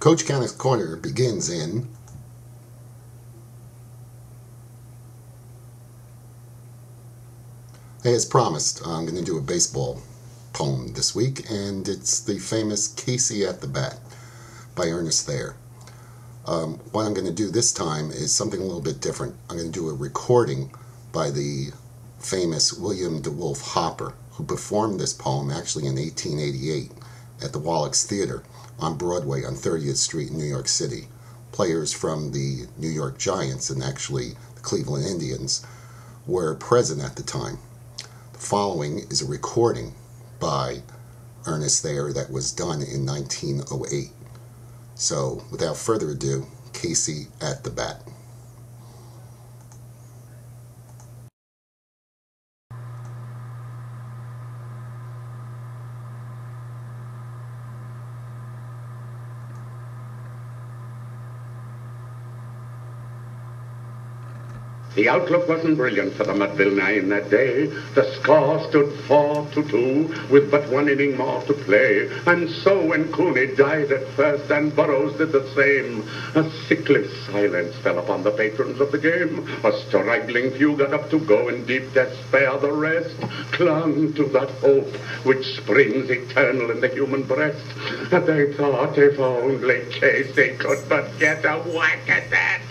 Coach Kenneth's Corner begins in... As promised, I'm going to do a baseball poem this week, and it's the famous Casey at the Bat by Ernest Thayer. What I'm going to do this time is something a little bit different. I'm going to do a recording by the famous William DeWolf Hopper, who performed this poem actually in 1888 at the Wallack's Theater on Broadway on 30th Street in New York City. Players from the New York Giants and actually the Cleveland Indians were present at the time. The following is a recording by Ernest Thayer that was done in 1908. So, without further ado, Casey at the Bat. The outlook wasn't brilliant for the Mudville Nine that day. The score stood 4-2, with but one inning more to play. And so when Cooney died at first, and Burroughs did the same, a sickly silence fell upon the patrons of the game. A straggling few got up to go in deep despair. The rest clung to that hope which springs eternal in the human breast. And they thought if only Casey could but get a whack at that.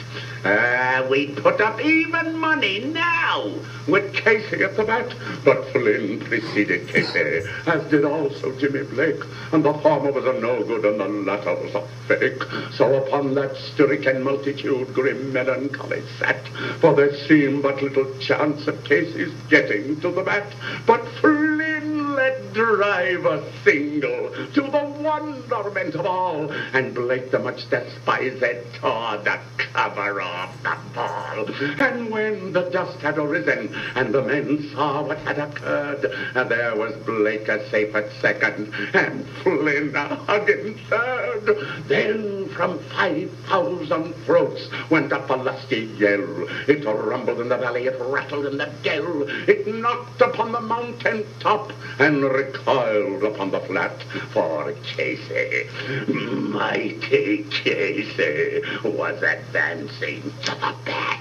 We'd put up even money now with Casey at the bat. But Flynn preceded Casey, as did also Jimmy Blake. And the former was a no-good and the latter was a fake. So upon that stricken multitude grim melancholy sat, for there seemed but little chance of Casey's getting to the bat. But Flynn let drive a single, to the wonderment of all, and Blake, the much despised, tore the cover off the ball. And when the dust had arisen and the men saw what had occurred, there was Blake a safe at second and Flynn a hugging third. Then from 5,000 throats went up a lusty yell. It rumbled in the valley, it rattled in the dell, it knocked upon the mountain top and recoiled upon the flat. For Casey, mighty Casey, was advancing to the bat.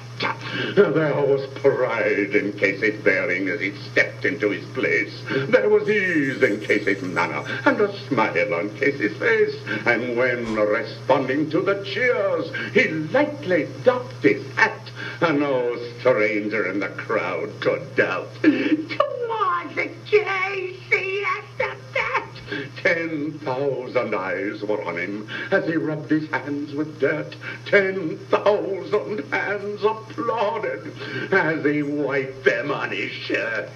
There was pride in Casey's bearing as he stepped into his place. There was ease in Casey's manner and a smile on Casey's face. And when responding to the cheers, he lightly doffed his hat, no stranger in the crowd could doubt 'twas Casey at the bat. 10,000 eyes were on him as he rubbed his hands with dirt. 10,000 hands applauded as he wiped them on his shirt.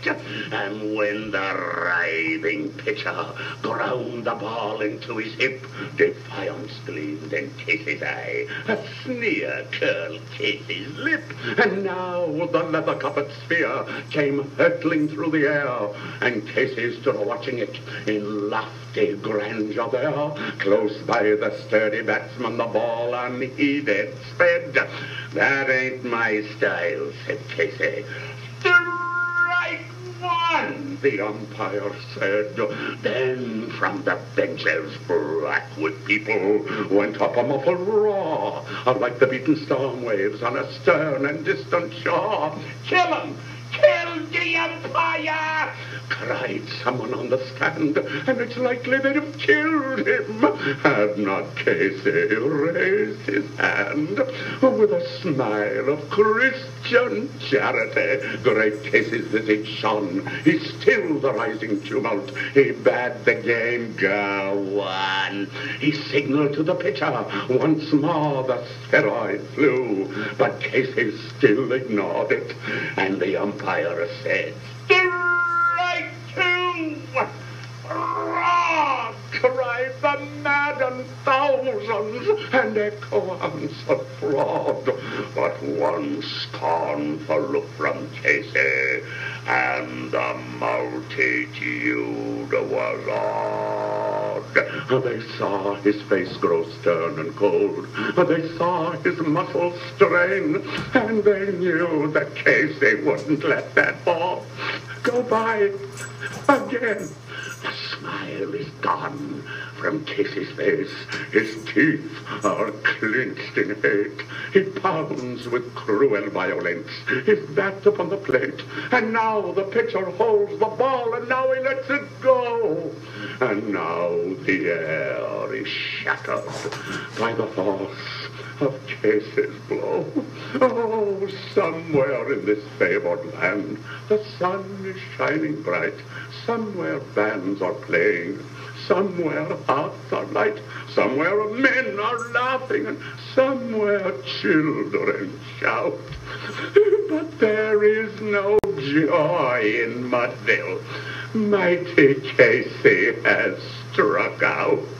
And when the writhing pitcher ground the ball into his hip, defiance gleamed in Casey's eye, a sneer curled Casey's lip. And now the leather-covered sphere came hurtling through the air, and Casey stood watching it in lofty grandeur there. Close by the sturdy batsman the ball unheeded sped. That ain't my style, said Casey. Strike one, the umpire said. Then from the benches, black with people, went up a muffled roar, like the beaten storm waves on a stern and distant shore. Kill him! Kill the umpire! Cried someone on the stand, and it's likely they'd have killed him had not Casey raised his hand with a smile of Christian charity. Great Casey's visage shone. He stilled the rising tumult. He bade the game go on. He signaled to the pitcher. Once more the spheroid flew, but Casey still ignored it, and the umpire said, "Strike two!" "Hurrah!" cried the maddened thousands, and echo answered fraud. But one scornful look from Casey, and the multitude was awed. They saw his face grow stern and cold. They saw his muscles strain, and they knew that Casey wouldn't let that ball go by again. The smile is gone from Casey's face. His teeth are clenched in hate. He pounds with cruel violence his bat upon the plate. And now the pitcher holds the ball, and now he lets it go. And now the air is shattered by the force of Casey's blow. Oh, somewhere in this favored land, the sun is shining bright. Somewhere bands are playing. Somewhere hearts are light. Somewhere men are laughing. And somewhere children shout. But there is no joy in Mudville. Mighty Casey has struck out.